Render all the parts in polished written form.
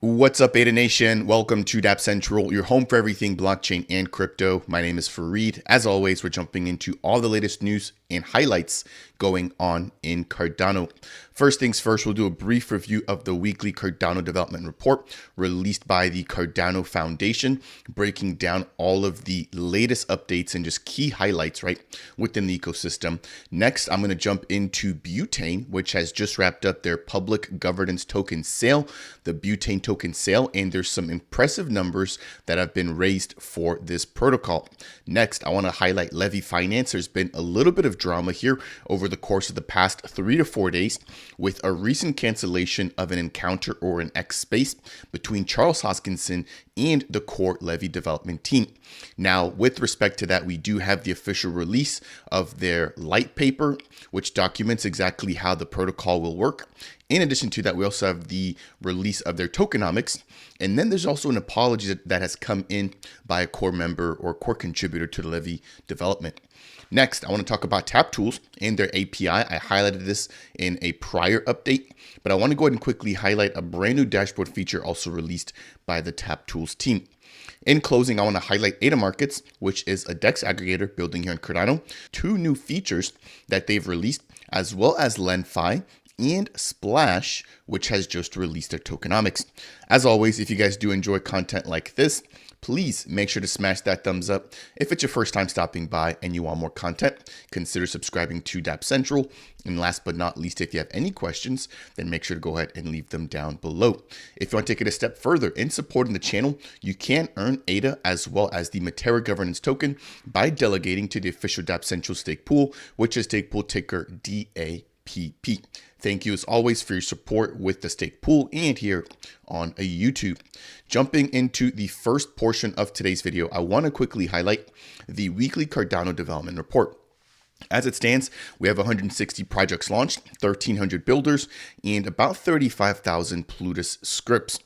What's up, Ada Nation? Welcome to Dapp Central, your home for everything blockchain and crypto. My name is Fareed. As always, we're jumping into all the latest news and highlights going on in Cardano. First things first, we'll do a brief review of the weekly Cardano development report released by the Cardano Foundation, breaking down all of the latest updates and just key highlights, right, within the ecosystem. Next, I'm going to jump into Butane, which has just wrapped up their public governance token sale, the Butane token sale, and there's some impressive numbers that have been raised for this protocol. Next, I want to highlight Levvy Finance. There's been a little bit of drama here over the course of the past 3 to 4 days with a recent cancellation of an encounter or an X space between Charles Hoskinson and the core Levvy development team. Now, with respect to that, we do have the official release of their light paper, which documents exactly how the protocol will work. In addition to that, we also have the release of their tokenomics. And then there's also an apology that has come in by a core member or core contributor to the Levvy development. Next, I want to talk about TapTools and their API. I highlighted this in a prior update, but I want to go ahead and quickly highlight a brand new dashboard feature also released by the TapTools team. In closing, I want to highlight ADA Markets, which is a DEX aggregator building here in Cardano, 2 new features that they've released, as well as Lenfi and Splash, which has just released their tokenomics. As always, if you guys do enjoy content like this, please make sure to smash that thumbs up. If it's your first time stopping by and you want more content, consider subscribing to Dapp Central. And last but not least, if you have any questions, then make sure to go ahead and leave them down below. If you want to take it a step further in supporting the channel, you can earn ADA as well as the Matera governance token by delegating to the official Dapp Central stake pool, which is stake pool ticker DAPP. Thank you as always for your support with the stake pool and here on YouTube. Jumping into the first portion of today's video, I want to quickly highlight the weekly Cardano development report. As it stands, we have 160 projects launched, 1,300 builders, and about 35,000 Plutus scripts.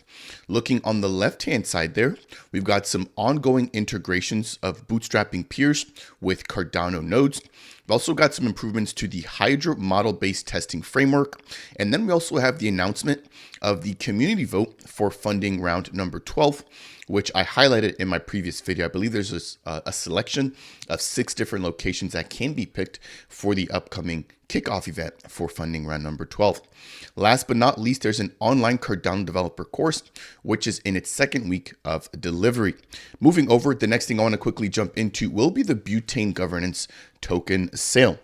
Looking on the left-hand side there, we've got some ongoing integrations of bootstrapping peers with Cardano nodes. We've also got some improvements to the Hydra model-based testing framework. And then we also have the announcement of the community vote for funding round number 12, which I highlighted in my previous video. I believe there's a selection of 6 different locations that can be picked for the upcoming kickoff event for funding round number 12. Last but not least, there's an online Cardano developer course, which is in its 2nd week of delivery. Moving over, the next thing I want to quickly jump into will be the Butane governance token sale.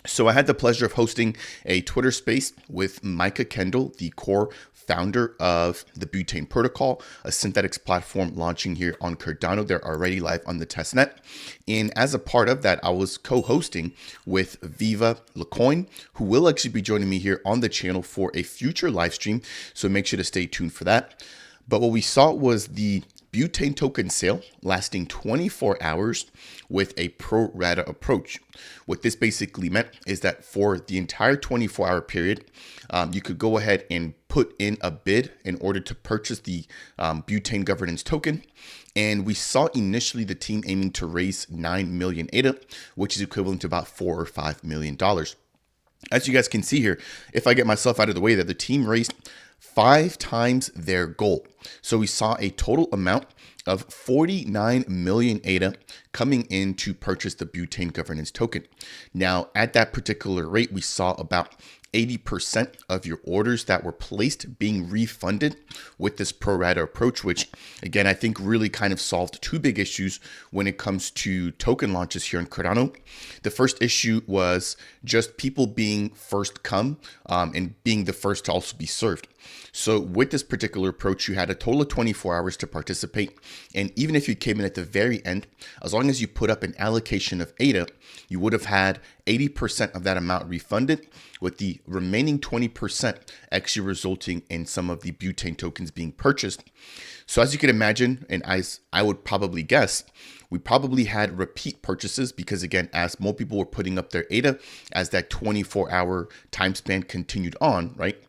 So I had the pleasure of hosting a Twitter space with Micah Kendall, the core founder of the Butane protocol, a synthetics platform launching here on Cardano. They're already live on the testnet. And as a part of that, I was co-hosting with Viva LeCoin, who will actually be joining me here on the channel for a future live stream. So make sure to stay tuned for that. But what we saw was the Butane token sale lasting 24 hours with a pro rata approach. What this basically meant is that for the entire 24-hour period, you could go ahead and put in a bid in order to purchase the Butane governance token. And we saw initially the team aiming to raise 9 million ADA, which is equivalent to about $4 or $5 million. As you guys can see here, if I get myself out of the way, that the team raised 5 times their goal. So we saw a total amount of 49 million ADA coming in to purchase the Butane governance token. Now, at that particular rate, we saw about 80% of your orders that were placed being refunded with this pro rata approach, which again, I think really kind of solved 2 big issues when it comes to token launches here in Cardano. The first issue was just people being first come and being the first to also be served. So with this particular approach, you had a total of 24 hours to participate. And even if you came in at the very end, as long as you put up an allocation of ADA, you would have had 80% of that amount refunded, with the remaining 20% actually resulting in some of the Butane tokens being purchased. So as you can imagine, and as I would probably guess, we probably had repeat purchases because, again, as more people were putting up their ADA as that 24-hour time span continued on, right?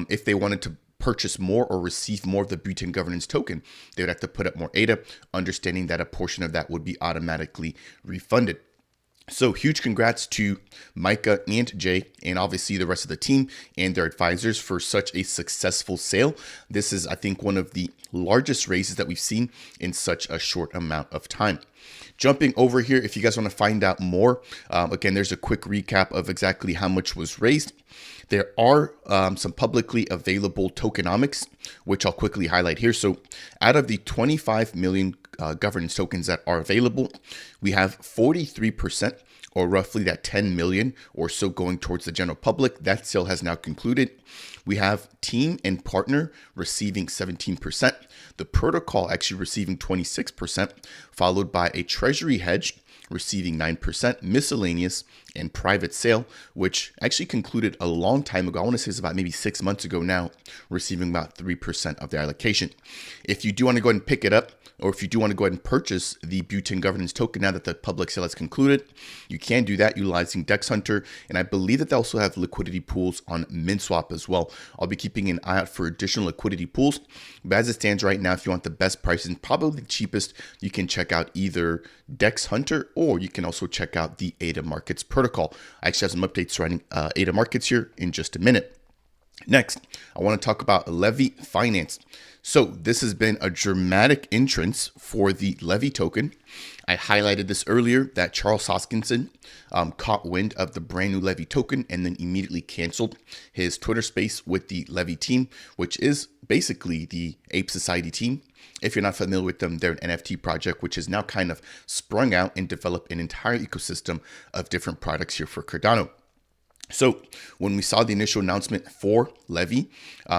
If they wanted to purchase more or receive more of the Butane governance token, they would have to put up more ADA, understanding that a portion of that would be automatically refunded. So huge congrats to Micah and Jay, and obviously the rest of the team and their advisors for such a successful sale. This is, I think, one of the largest raises that we've seen in such a short amount of time. Jumping over here, if you guys want to find out more, again, there's a quick recap of exactly how much was raised. There are some publicly available tokenomics, which I'll quickly highlight here. So out of the 25 million governance tokens that are available, we have 43%, or roughly that 10 million or so, going towards the general public. That sale has now concluded. We have team and partner receiving 17%, the protocol actually receiving 26%, followed by a treasury hedge receiving 9%, miscellaneous, and private sale, which actually concluded a long time ago. I want to say it's about maybe 6 months ago now, receiving about 3% of their allocation. If you do want to go ahead and pick it up, or if you do want to go ahead and purchase the Butane governance token now that the public sale has concluded, you can do that utilizing Dex Hunter. And I believe that they also have liquidity pools on MinSwap as well. I'll be keeping an eye out for additional liquidity pools. But as it stands right now, if you want the best price and probably the cheapest, you can check out either Dex Hunter, or you can also check out the ADA Markets protocol. I actually have some updates surrounding ADA Markets here in just a minute. Next, I want to talk about Levvy Finance. So this has been a dramatic entrance for the Levvy token. I highlighted this earlier that Charles Hoskinson caught wind of the brand new Levvy token and then immediately canceled his Twitter space with the Levvy team, which is basically the Ape Society team. If you're not familiar with them, they're an NFT project which has now kind of sprung out and developed an entire ecosystem of different products here for Cardano. So when we saw the initial announcement for Levvy,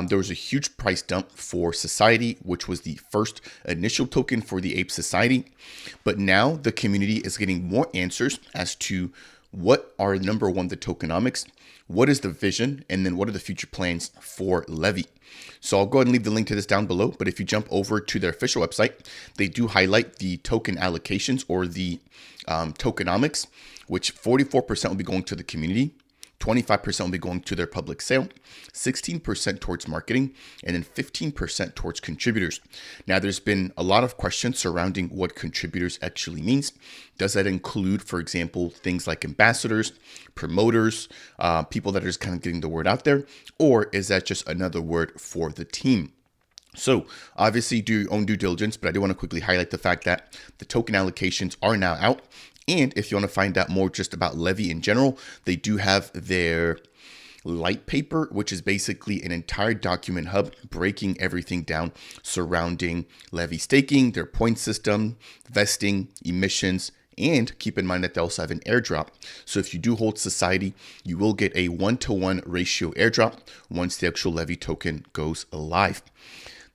there was a huge price dump for Society, which was the first initial token for the Ape Society. But now the community is getting more answers as to what are, number one, the tokenomics, what is the vision, and then what are the future plans for Levvy. So I'll go ahead and leave the link to this down below. But if you jump over to their official website, they do highlight the token allocations, or the tokenomics, which 44% will be going to the community, 25% will be going to their public sale, 16% towards marketing, and then 15% towards contributors. Now, there's been a lot of questions surrounding what contributors actually means. Does that include, for example, things like ambassadors, promoters, people that are just kind of getting the word out there? Or is that just another word for the team? So obviously do your own due diligence, but I do want to quickly highlight the fact that the token allocations are now out. And if you want to find out more just about Levvy in general, they do have their light paper, which is basically an entire document hub breaking everything down surrounding Levvy staking, their point system, vesting, emissions, and keep in mind that they also have an airdrop. So if you do hold Society, you will get a 1-to-1 ratio airdrop once the actual Levvy token goes live.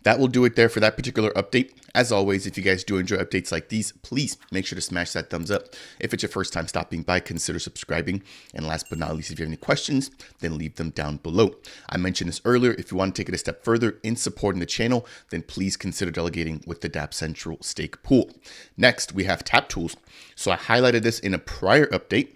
That will do it there for that particular update. As always, if you guys do enjoy updates like these, please make sure to smash that thumbs up. If it's your first time stopping by, consider subscribing. And last but not least, if you have any questions, then leave them down below. I mentioned this earlier. If you want to take it a step further in supporting the channel, then please consider delegating with the Dapp Central Stake Pool. Next, we have TapTools. So I highlighted this in a prior update,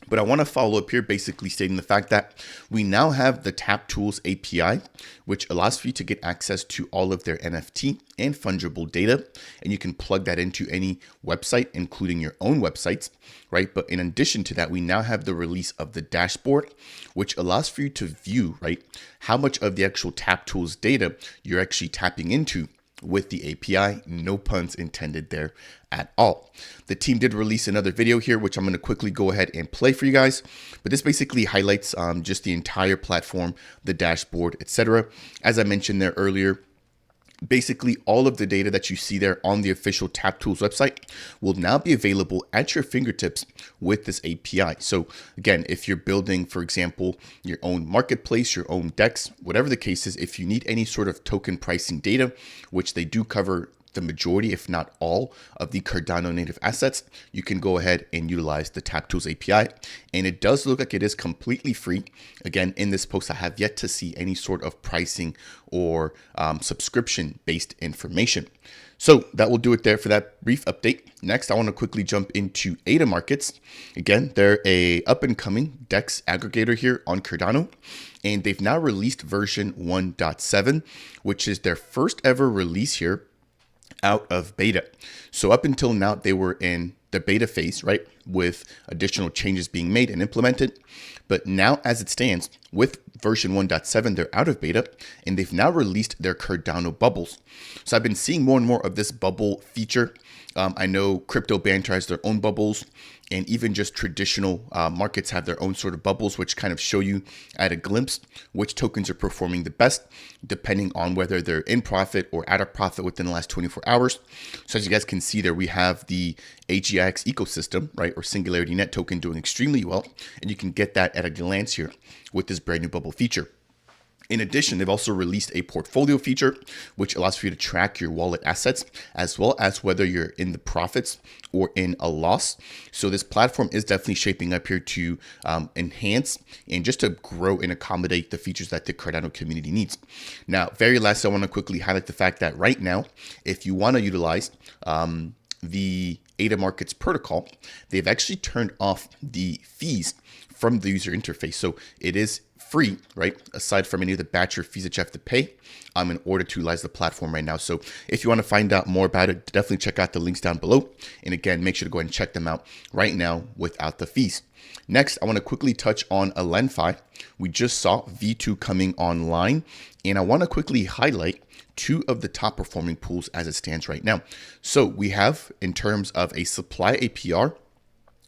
but I want to follow up here basically stating the fact that we now have the TapTools API, which allows for you to get access to all of their NFT and fungible data. And you can plug that into any website, including your own websites, right? But in addition to that, we now have the release of the dashboard, which allows for you to view, right, how much of the actual TapTools data you're actually tapping into with the API. No puns intended there at all. The team did release another video here, which I'm going to quickly go ahead and play for you guys. But this basically highlights just the entire platform, the dashboard, etc. As I mentioned there earlier, basically all of the data that you see there on the official TapTools website will now be available at your fingertips with this API. So again, if you're building, for example, your own marketplace, your own DEX, whatever the case is, if you need any sort of token pricing data, which they do cover the majority, if not all, of the Cardano native assets, you can go ahead and utilize the TapTools API. And it does look like it is completely free. Again, in this post, I have yet to see any sort of pricing or subscription-based information. So that will do it there for that brief update. Next, I want to quickly jump into ADA Markets. Again, they're a up-and-coming DEX aggregator here on Cardano, and they've now released version 1.7, which is their first ever release here out of beta. So up until now, they were in the beta phase, right, with additional changes being made and implemented. But now, as it stands, with version 1.7, they're out of beta, and they've now released their Cardano bubbles. So I've been seeing more and more of this bubble feature. I know Crypto Banter has their own bubbles, and even just traditional markets have their own sort of bubbles, which kind of show you at a glimpse which tokens are performing the best, depending on whether they're in profit or out of profit within the last 24 hours. So as you guys can see there, we have the AGX ecosystem, right, or Singularity Net token doing extremely well, and you can get that at a glance here with this brand new bubble feature. In addition, they've also released a portfolio feature, which allows for you to track your wallet assets, as well as whether you're in the profits or in a loss. So this platform is definitely shaping up here to enhance and just to grow and accommodate the features that the Cardano community needs. Now, very last, I want to quickly highlight the fact that right now, if you want to utilize the ADA Markets protocol, they've actually turned off the fees from the user interface. So it is free, right? Aside from any of the batch or fees that you have to pay in order to utilize the platform right now. So if you want to find out more about it, definitely check out the links down below. And again, make sure to go ahead and check them out right now without the fees. Next, I want to quickly touch on a Lenfi. We just saw V2 coming online, and I want to quickly highlight two of the top performing pools as it stands right now. So we have, in terms of a supply APR,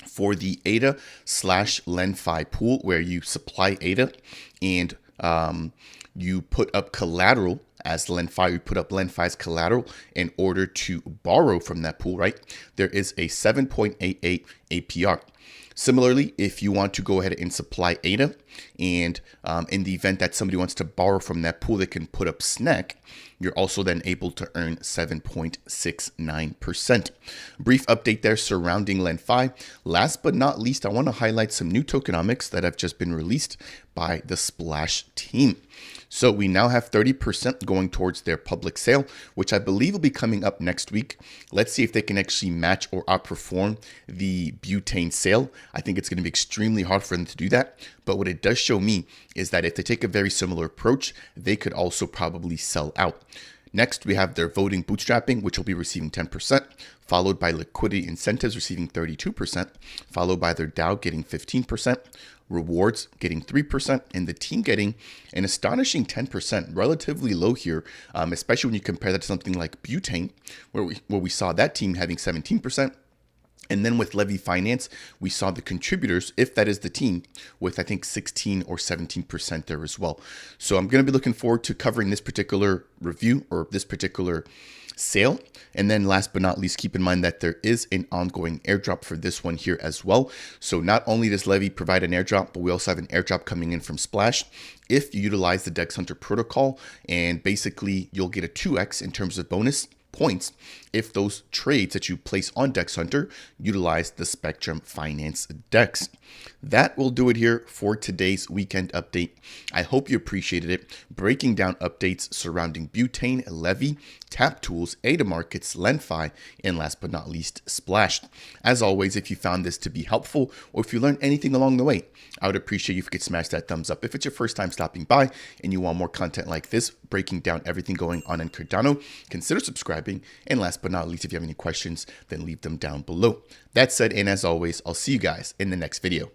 for the ADA/Lenfi pool, where you supply ADA and you put up collateral as Lenfi, you put up Lenfi's collateral in order to borrow from that pool, right? There is a 7.88 APR. Similarly, if you want to go ahead and supply ADA, and in the event that somebody wants to borrow from that pool, they can put up SNEC, you're also then able to earn 7.69%. Brief update there surrounding Lenfi. Last but not least, I want to highlight some new tokenomics that have just been released by the Splash team. So we now have 30% going towards their public sale, which I believe will be coming up next week. Let's see if they can actually match or outperform the Butane sale. I think it's going to be extremely hard for them to do that. But what it does show me is that if they take a very similar approach, they could also probably sell out. Next, we have their voting bootstrapping, which will be receiving 10%, followed by liquidity incentives receiving 32%, followed by their DAO getting 15%, rewards getting 3%, and the team getting an astonishing 10%, relatively low here, especially when you compare that to something like Butane, where we saw that team having 17%. And then with Levvy Finance, we saw the contributors, if that is the team, with I think 16 or 17% there as well. So I'm going to be looking forward to covering this particular review or this particular sale. And then last but not least, keep in mind that there is an ongoing airdrop for this one here as well. So not only does Levvy provide an airdrop, but we also have an airdrop coming in from Splash if you utilize the Dex Hunter protocol, and basically you'll get a 2x in terms of bonus points if those trades that you place on Dex Hunter utilize the Spectrum Finance Dex. That will do it here for today's weekend update. I hope you appreciated it, breaking down updates surrounding Butane, Levvy, TapTools, ADA Markets, Lenfi, and last but not least, Splash. As always, if you found this to be helpful or if you learned anything along the way, I would appreciate you if you could smash that thumbs up. If it's your first time stopping by and you want more content like this, breaking down everything going on in Cardano, consider subscribing. And last but not least, if you have any questions, then leave them down below. That said, and as always, I'll see you guys in the next video.